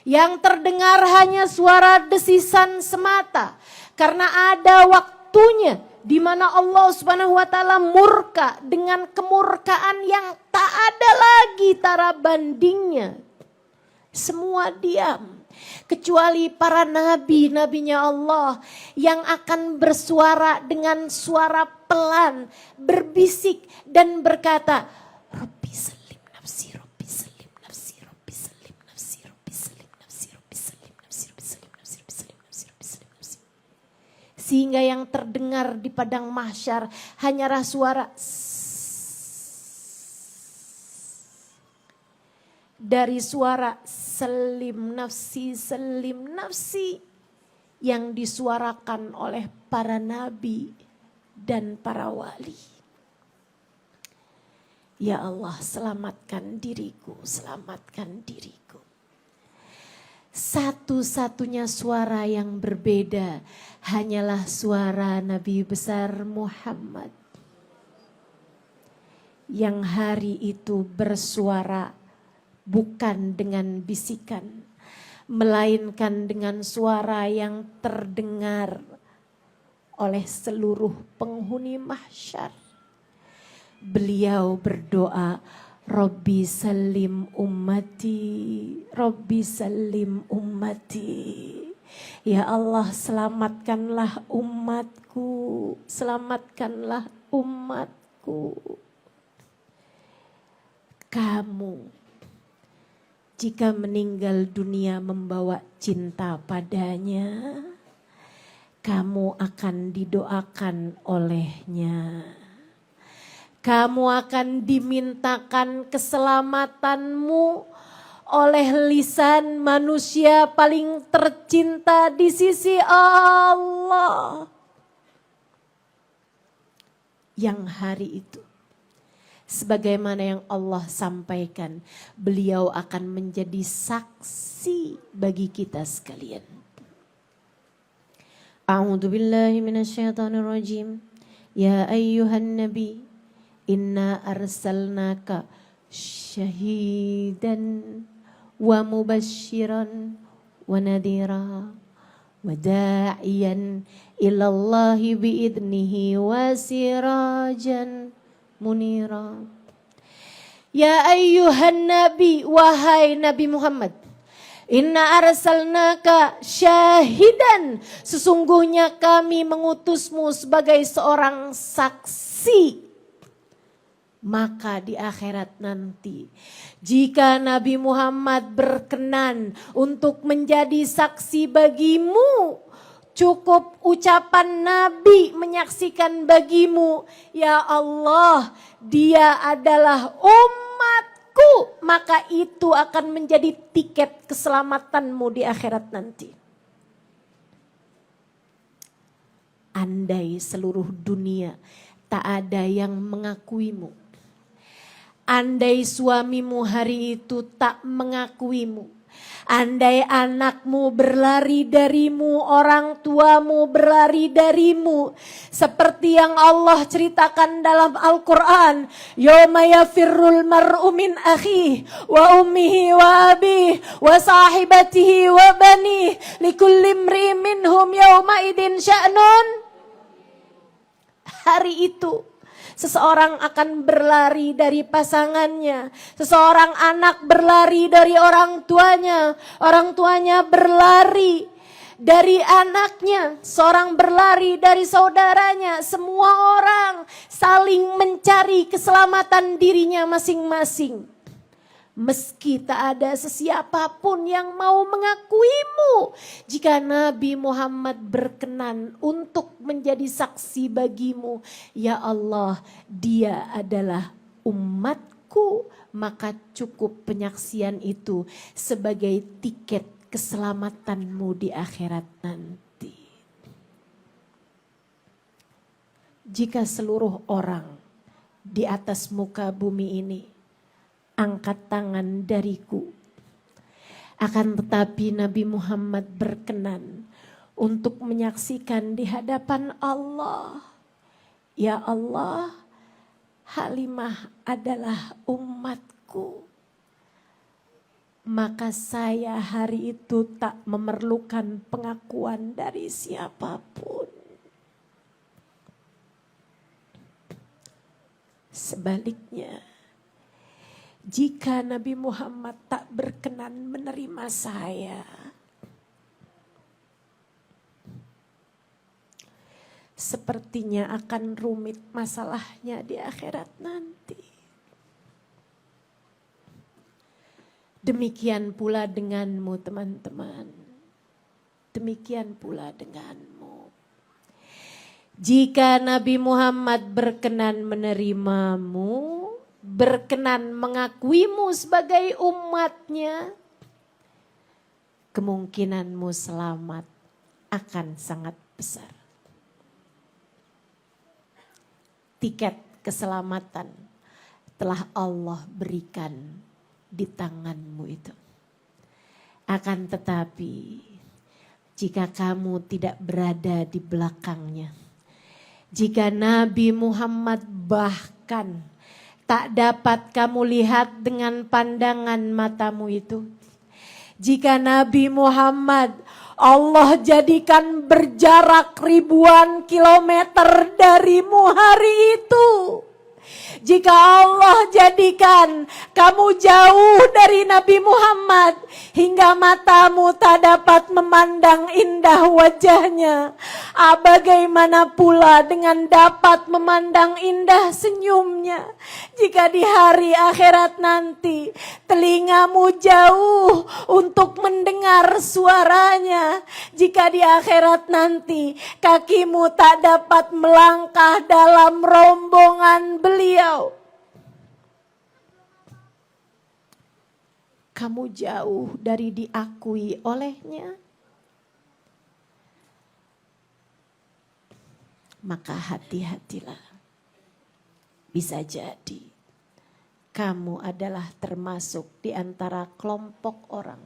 Yang terdengar hanya suara desisan semata. Karena ada waktunya di mana Allah Subhanahu wa taala murka dengan kemurkaan yang tak ada lagi tara bandingnya. Semua diam kecuali para nabinya Allah yang akan bersuara dengan suara pelan, berbisik dan berkata, Rabbi salim nafsi, Rabbi salim nafsi, Rabbi salim nafsi, Rabbi salim nafsi, Rabbi salim nafsi, Rabbi salim nafsi, Rabbi salim nafsi, Rabbi salim nafsi. Sehingga yang terdengar di padang mahsyar hanyalah suara dari suara salim nafsi yang disuarakan oleh para nabi dan para wali. Ya Allah, selamatkan diriku, selamatkan diriku. Satu-satunya suara yang berbeda hanyalah suara Nabi besar Muhammad. Yang hari itu bersuara bukan dengan bisikan, melainkan dengan suara yang terdengar oleh seluruh penghuni mahsyar. Beliau berdoa, Rabbi salim ummati, Rabbi salim ummati. Ya Allah, selamatkanlah umatku, selamatkanlah umatku. Kamu jika meninggal dunia membawa cinta padanya, kamu akan didoakan olehnya. Kamu akan dimintakan keselamatanmu oleh lisan manusia paling tercinta di sisi Allah. Yang hari itu, sebagaimana yang Allah sampaikan, beliau akan menjadi saksi bagi kita sekalian. A'udzu billahi minasyaitonir rajim. Ya ayyuhan nabi, inna arsalnaka syahidan wa mubasyiran wa nadhira wa da'iyan ilallahi biidnihi wa sirajan munira. Ya ayyuhan nabi, wahai Nabi Muhammad, Inna arsalnaka syahidan. Sesungguhnya kami mengutusmu sebagai seorang saksi. Maka di akhirat nanti, jika Nabi Muhammad berkenan untuk menjadi saksi bagimu, cukup ucapan Nabi menyaksikan bagimu, ya Allah, dia adalah umatku, maka itu akan menjadi tiket keselamatanmu di akhirat nanti. Andai seluruh dunia tak ada yang mengakuimu, andai suamimu hari itu tak mengakuimu, andai anakmu berlari darimu, orang tuamu berlari darimu, seperti yang Allah ceritakan dalam Al-Quran, yawma yafirrul mar'u min akhihi wa ummihi wa abihi wa sahibatihi wa banihi likulli imri'in minhum yawma idin sya'nun. Hari itu seseorang akan berlari dari pasangannya, seseorang anak berlari dari orang tuanya berlari dari anaknya, seorang berlari dari saudaranya, semua orang saling mencari keselamatan dirinya masing-masing. Meski tak ada sesiapapun yang mau mengakuimu, jika Nabi Muhammad berkenan untuk menjadi saksi bagimu, ya Allah, dia adalah umatku, maka cukup penyaksian itu sebagai tiket keselamatanmu di akhirat nanti. Jika seluruh orang di atas muka bumi ini angkat tangan dariku, akan tetapi Nabi Muhammad berkenan untuk menyaksikan di hadapan Allah, ya Allah, Halimah adalah umatku, maka saya hari itu tak memerlukan pengakuan dari siapapun. Sebaliknya, jika Nabi Muhammad tak berkenan menerima saya, sepertinya akan rumit masalahnya di akhirat nanti. Demikian pula denganmu teman-teman. Demikian pula denganmu. Jika Nabi Muhammad berkenan menerimamu, berkenan mengakuimu sebagai umatnya, kemungkinanmu selamat akan sangat besar. Tiket keselamatan telah Allah berikan di tanganmu itu. Akan tetapi, jika kamu tidak berada di belakangnya, jika Nabi Muhammad bahkan tak dapat kamu lihat dengan pandangan matamu itu, jika Nabi Muhammad Allah jadikan berjarak ribuan kilometer darimu hari itu, jika Allah jadikan kamu jauh dari Nabi Muhammad hingga matamu tak dapat memandang indah wajahnya, bagaimana pula dengan dapat memandang indah senyumnya? Jika di hari akhirat nanti telingamu jauh untuk mendengar suaranya, jika di akhirat nanti kakimu tak dapat melangkah dalam rombongan beliau, kamu jauh dari diakui olehnya, maka hati-hatilah. Bisa jadi kamu adalah termasuk di antara kelompok orang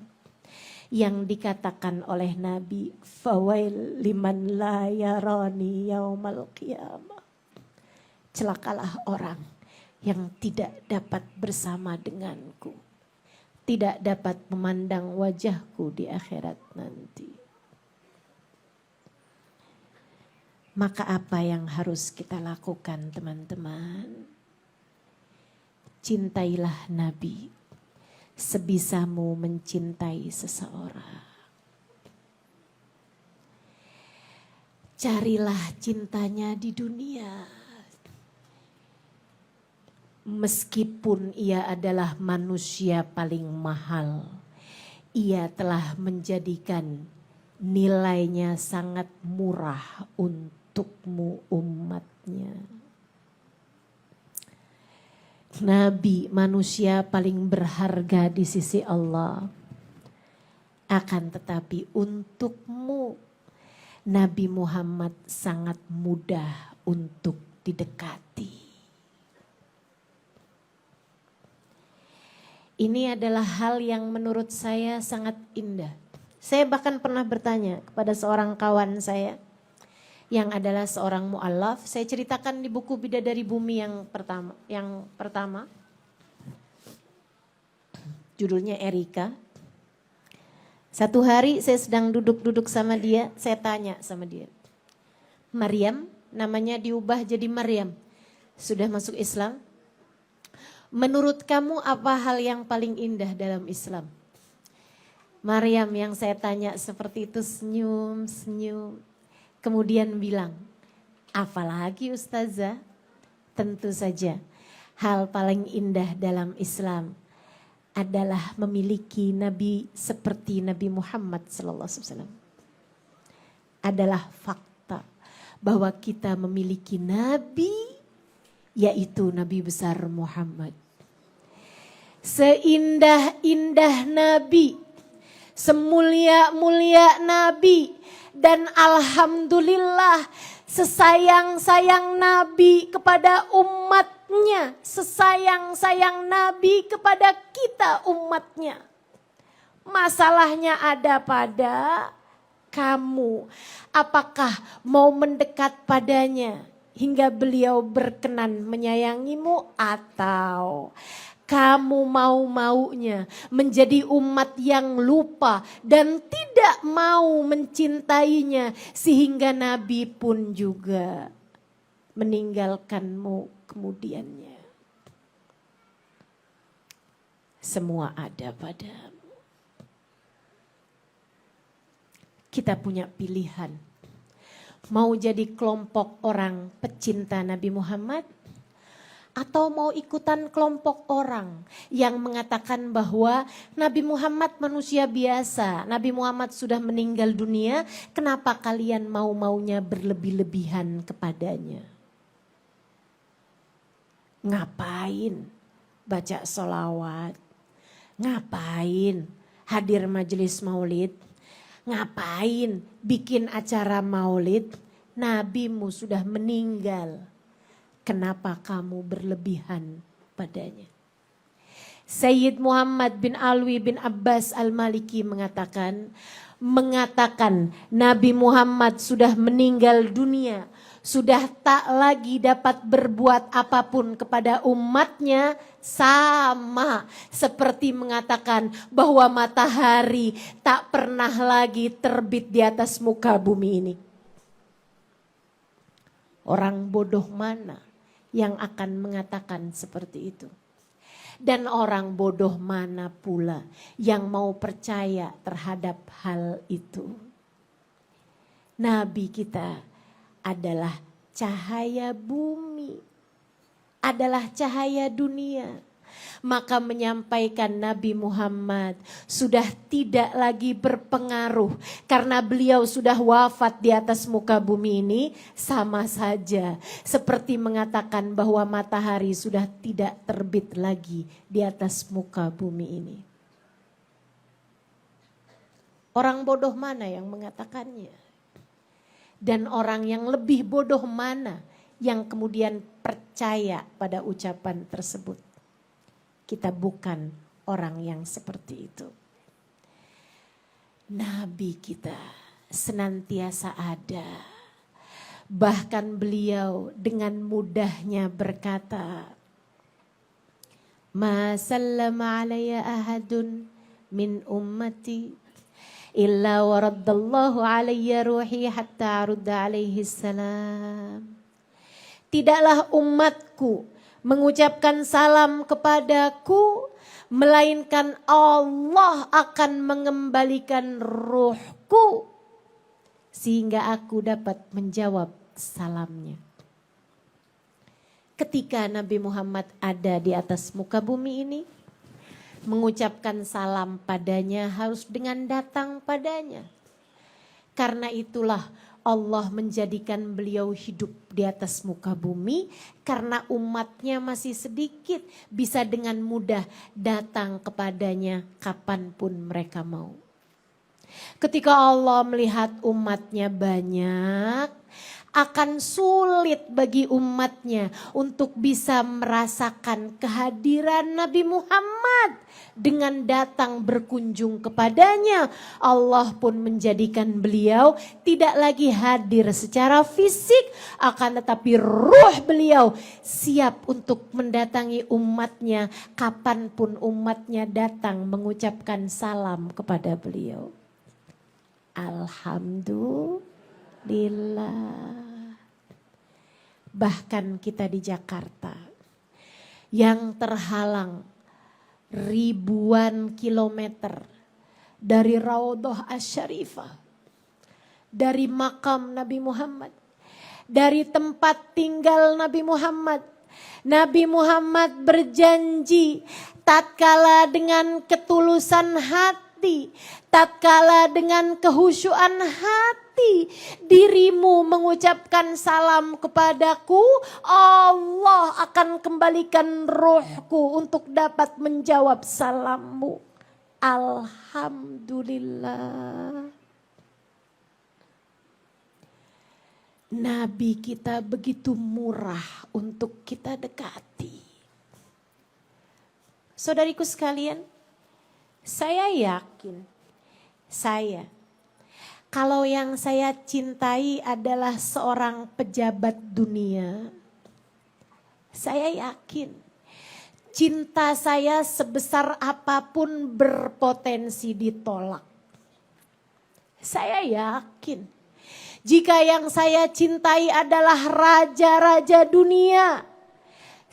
yang dikatakan oleh Nabi, fawail liman la yarani yaumal qiyamah. Celakalah orang yang tidak dapat bersama denganku, tidak dapat memandang wajahku di akhirat nanti. Maka apa yang harus kita lakukan teman-teman? Cintailah Nabi sebisamu mencintai seseorang. Carilah cintanya di dunia. Meskipun ia adalah manusia paling mahal, ia telah menjadikan nilainya sangat murah untukmu umatnya. Nabi manusia paling berharga di sisi Allah. Akan tetapi untukmu Nabi Muhammad sangat mudah untuk didekati. Ini adalah hal yang menurut saya sangat indah. Saya bahkan pernah bertanya kepada seorang kawan saya yang adalah seorang mu'allaf. Saya ceritakan di buku Bidadari Bumi yang pertama. Judulnya Erika. Satu hari saya sedang duduk-duduk sama dia, saya tanya sama dia. Maryam, namanya diubah jadi Maryam. Sudah masuk Islam? Menurut kamu apa hal yang paling indah dalam Islam? Maryam yang saya tanya seperti itu senyum. Kemudian bilang, apalagi Ustazah? Tentu saja hal paling indah dalam Islam adalah memiliki Nabi seperti Nabi Muhammad SAW. Adalah fakta bahwa kita memiliki Nabi, yaitu Nabi besar Muhammad. Seindah-indah Nabi, semulia-mulia Nabi, dan alhamdulillah sesayang-sayang Nabi kepada umatnya, sesayang-sayang Nabi kepada kita umatnya. Masalahnya ada pada kamu. Apakah mau mendekat padanya hingga beliau berkenan menyayangimu, atau kamu mau-maunya menjadi umat yang lupa dan tidak mau mencintainya sehingga Nabi pun juga meninggalkanmu kemudiannya. Semua ada padamu. Kita punya pilihan. Mau jadi kelompok orang pecinta Nabi Muhammad, atau mau ikutan kelompok orang yang mengatakan bahwa Nabi Muhammad manusia biasa, Nabi Muhammad sudah meninggal dunia, kenapa kalian mau-maunya berlebih-lebihan kepadanya? Ngapain baca sholawat? Ngapain hadir majelis maulid? Ngapain bikin acara maulid? Nabimu sudah meninggal. Kenapa kamu berlebihan padanya? Sayyid Muhammad bin Alwi bin Abbas Al-Maliki mengatakan Nabi Muhammad sudah meninggal dunia, sudah tak lagi dapat berbuat apapun kepada umatnya, sama seperti mengatakan bahwa matahari tak pernah lagi terbit di atas muka bumi ini. Orang bodoh mana yang akan mengatakan seperti itu? Dan orang bodoh mana pula yang mau percaya terhadap hal itu? Nabi kita adalah cahaya bumi, adalah cahaya dunia. Maka menyampaikan Nabi Muhammad sudah tidak lagi berpengaruh karena beliau sudah wafat di atas muka bumi ini, sama saja seperti mengatakan bahwa matahari sudah tidak terbit lagi di atas muka bumi ini. Orang bodoh mana yang mengatakannya? Dan orang yang lebih bodoh mana yang kemudian percaya pada ucapan tersebut? Kita bukan orang yang seperti itu. Nabi kita senantiasa ada. Bahkan beliau dengan mudahnya berkata, Ma sallama alayya ahadun min ummati illa waraddallahu alayya ruhi hatta arudda alaihi salam. Tidaklah umatku mengucapkan salam kepadaku, melainkan Allah akan mengembalikan ruhku sehingga aku dapat menjawab salamnya. Ketika Nabi Muhammad ada di atas muka bumi ini, mengucapkan salam padanya harus dengan datang padanya. Karena itulah Allah menjadikan beliau hidup di atas muka bumi karena umatnya masih sedikit, bisa dengan mudah datang kepadanya kapanpun mereka mau. Ketika Allah melihat umatnya banyak, akan sulit bagi umatnya untuk bisa merasakan kehadiran Nabi Muhammad dengan datang berkunjung kepadanya. Allah pun menjadikan beliau tidak lagi hadir secara fisik, akan tetapi ruh beliau siap untuk mendatangi umatnya kapanpun umatnya datang mengucapkan salam kepada beliau. Alhamdulillah. Bahkan kita di Jakarta yang terhalang ribuan kilometer dari Raudhah Asy-Syarifah, dari makam Nabi Muhammad, dari tempat tinggal Nabi Muhammad. Nabi Muhammad berjanji tatkala dengan ketulusan hati, tatkala dengan kehusyuan hati, dirimu mengucapkan salam kepadaku, Allah akan kembalikan ruhku untuk dapat menjawab salammu. Alhamdulillah. Nabi kita begitu murah untuk kita dekati. Saudariku sekalian, saya yakin, kalau yang saya cintai adalah seorang pejabat dunia, saya yakin cinta saya sebesar apapun berpotensi ditolak. Saya yakin jika yang saya cintai adalah raja-raja dunia,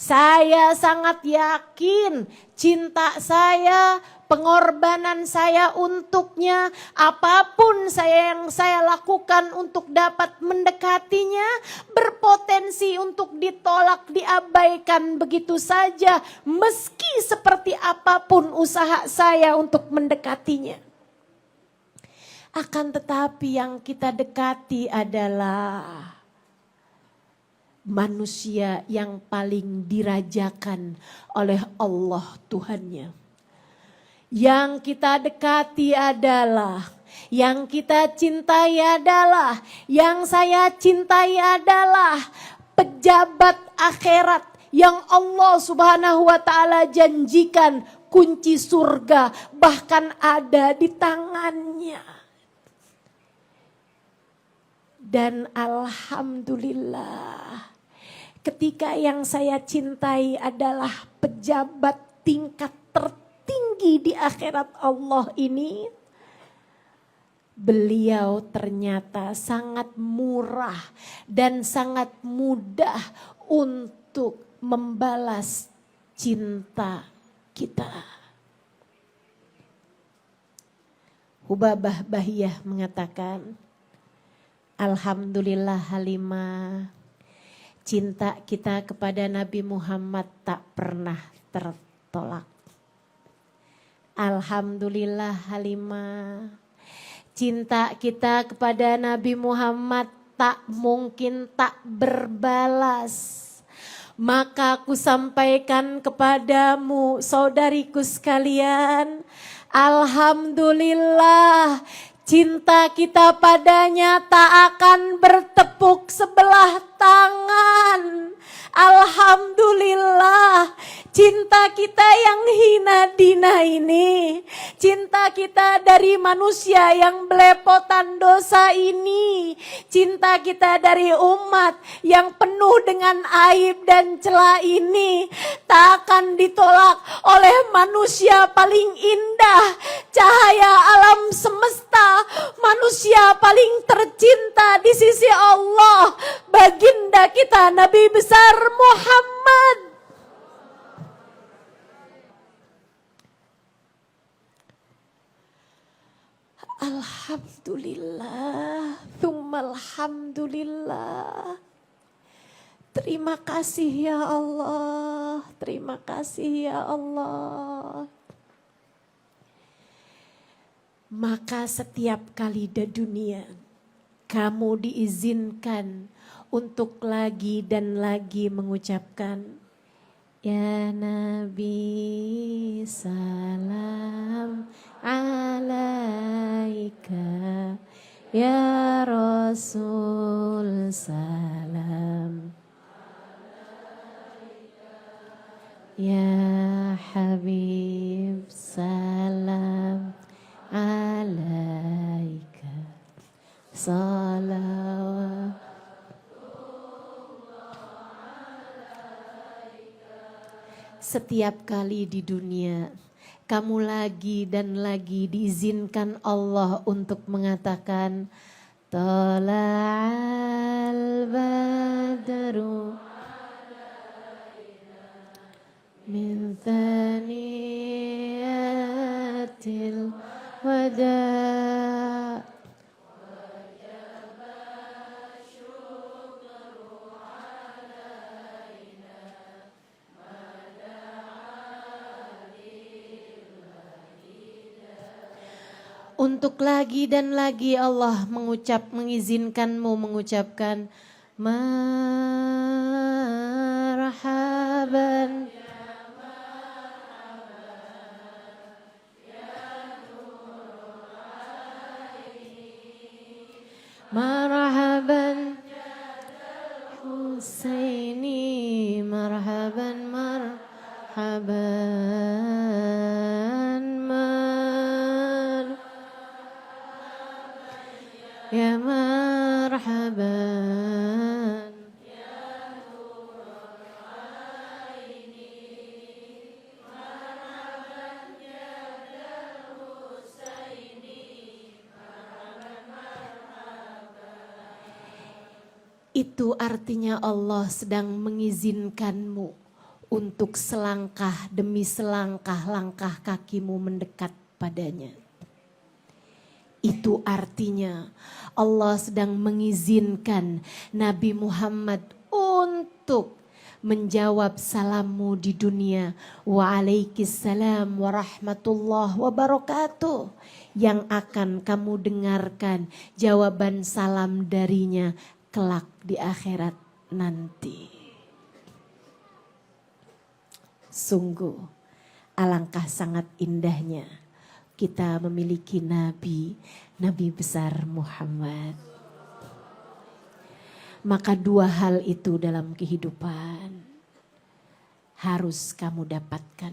saya sangat yakin cinta saya, pengorbanan saya untuknya, apapun yang saya lakukan untuk dapat mendekatinya, berpotensi untuk ditolak, diabaikan begitu saja, meski seperti apapun usaha saya untuk mendekatinya. Akan tetapi yang kita dekati adalah manusia yang paling dirajakan oleh Allah Tuhannya. Yang kita dekati adalah, yang kita cintai adalah, yang saya cintai adalah pejabat akhirat yang Allah Subhanahu wa taala janjikan kunci surga bahkan ada di tangannya. Dan alhamdulillah, ketika yang saya cintai adalah pejabat tingkat tertinggi di akhirat Allah ini, beliau ternyata sangat murah dan sangat mudah untuk membalas cinta kita. Hubabah Bahiyah mengatakan, alhamdulillah Halimah, cinta kita kepada Nabi Muhammad tak pernah tertolak. Alhamdulillah Halimah, cinta kita kepada Nabi Muhammad tak mungkin tak berbalas. Maka aku sampaikan kepadamu saudariku sekalian, alhamdulillah, cinta kita padanya tak akan bertepuk sebelah tangan. Alhamdulillah, cinta kita yang hina dina ini, cinta kita dari manusia yang belepotan dosa ini, cinta kita dari umat yang penuh dengan aib dan celah ini, tak akan ditolak oleh manusia paling indah, cahaya alam semesta, manusia paling tercinta di sisi Allah, baginda kita Nabi besar Muhammad. Alhamdulillah, tsumma alhamdulillah. Terima kasih ya Allah, terima kasih ya Allah. Maka setiap kali di dunia kamu diizinkan untuk lagi dan lagi mengucapkan ya Nabi salam alaika, ya Rasul salam, ya Habib salam alaika, salawat. Setiap kali di dunia kamu lagi dan lagi diizinkan Allah untuk mengatakan Tala'al badru min thaniyatil wada' untuk lagi dan lagi Allah mengizinkanmu mengucapkan marhaban marhaban Husaini, marhaban marhaban ya marhaban ya nurul aini, marhaban ya dal Husaini, marhaban marhaban. Itu artinya Allah sedang mengizinkanmu untuk selangkah demi selangkah langkah kakimu mendekat padanya. Itu artinya Allah sedang mengizinkan Nabi Muhammad untuk menjawab salammu di dunia. Waalaikumsalam warahmatullahi wabarakatuh. Yang akan kamu dengarkan jawaban salam darinya kelak di akhirat nanti. Sungguh alangkah sangat indahnya kita memiliki Nabi besar Muhammad. Maka dua hal itu dalam kehidupan harus kamu dapatkan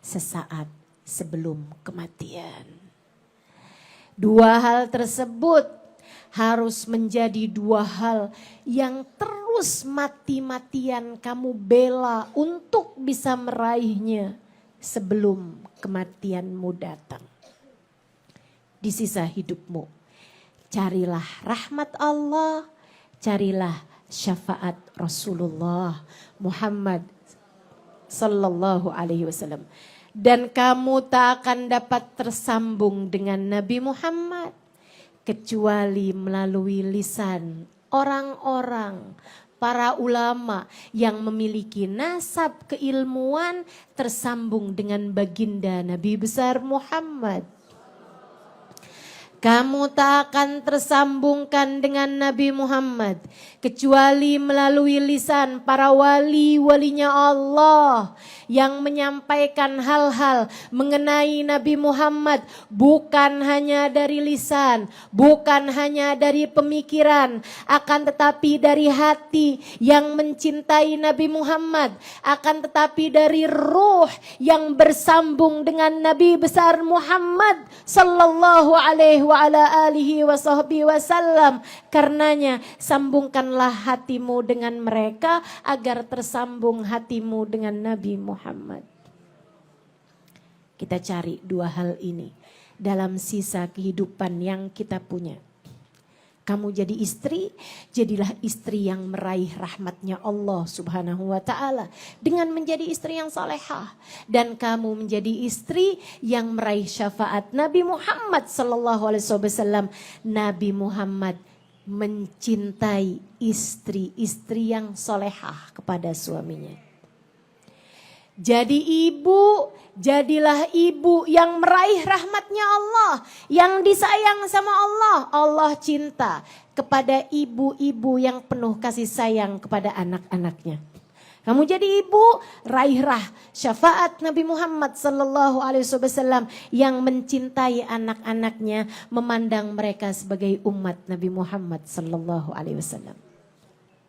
sesaat sebelum kematian. Dua hal tersebut harus menjadi dua hal yang terus mati-matian kamu bela untuk bisa meraihnya sebelum kematianmu datang. Di sisa hidupmu, carilah rahmat Allah, carilah syafaat Rasulullah Muhammad sallallahu alaihi wasallam. Dan kamu tak akan dapat tersambung dengan Nabi Muhammad kecuali melalui lisan orang-orang, para ulama yang memiliki nasab keilmuan tersambung dengan baginda Nabi besar Muhammad. Kamu tak akan tersambungkan dengan Nabi Muhammad kecuali melalui lisan para wali-walinya Allah yang menyampaikan hal-hal mengenai Nabi Muhammad bukan hanya dari lisan, bukan hanya dari pemikiran, akan tetapi dari hati yang mencintai Nabi Muhammad, akan tetapi dari ruh yang bersambung dengan Nabi besar Muhammad sallallahu alaihi wa ala alihi wa sahbihi wasallam. Karenanya sambungkanlah hatimu dengan mereka agar tersambung hatimu dengan Nabi Muhammad. Kita cari dua hal ini dalam sisa kehidupan yang kita punya. Kamu jadi istri, jadilah istri yang meraih rahmatnya Allah subhanahu wa ta'ala. Dengan menjadi istri yang salehah. Dan kamu menjadi istri yang meraih syafaat Nabi Muhammad sallallahu alaihi wasallam. Nabi Muhammad mencintai istri-istri yang salehah kepada suaminya. Jadi ibu, jadilah ibu yang meraih rahmatnya Allah, yang disayang sama Allah. Allah cinta kepada ibu-ibu yang penuh kasih sayang kepada anak-anaknya. Kamu jadi ibu, raihlah syafaat Nabi Muhammad sallallahu alaihi wasallam yang mencintai anak-anaknya, memandang mereka sebagai umat Nabi Muhammad sallallahu alaihi wasallam.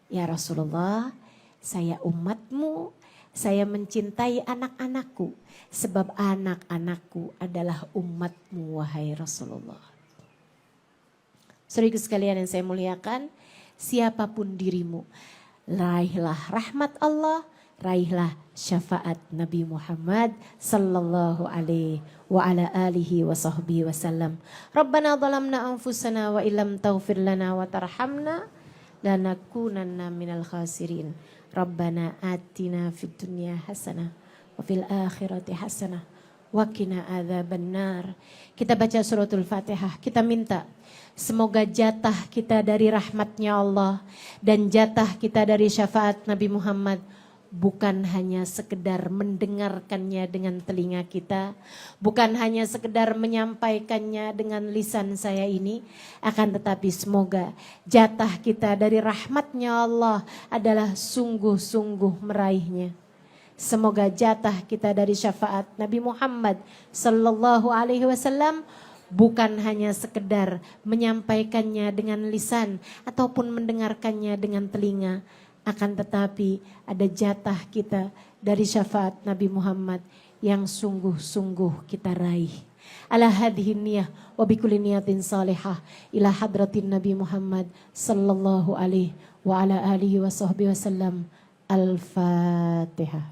Ya Rasulullah, saya umatmu. Saya mencintai anak-anakku sebab anak-anakku adalah umatmu wahai Rasulullah. Saudaraku sekalian yang saya muliakan, siapapun dirimu, raihlah rahmat Allah, raihlah syafaat Nabi Muhammad sallallahu alaihi wa ala alihi wa sahbihi wasallam. Rabbana zalamna anfusana wa illam taghfir lana wa tarhamna lanakunanna minal khasirin. Rabbana atina fid dunya hasanah wa fil akhirati hasanah wa qina adzabannar. Kita baca suratul Fatihah, kita minta semoga jatah kita dari rahmatnya Allah dan jatah kita dari syafaat Nabi Muhammad bukan hanya sekedar mendengarkannya dengan telinga kita, bukan hanya sekedar menyampaikannya dengan lisan saya ini, akan tetapi semoga jatah kita dari rahmatnya Allah adalah sungguh-sungguh meraihnya. Semoga jatah kita dari syafaat Nabi Muhammad sallallahu alaihi wasallam bukan hanya sekedar menyampaikannya dengan lisan ataupun mendengarkannya dengan telinga, akan tetapi ada jatah kita dari syafaat Nabi Muhammad yang sungguh-sungguh kita raih. Ala hadhihi niyah wa bikulli niyatin salihah ila hadratin Nabi Muhammad sallallahu alaihi wa ala alihi wa sahbihi wasallam. Al-Fatihah.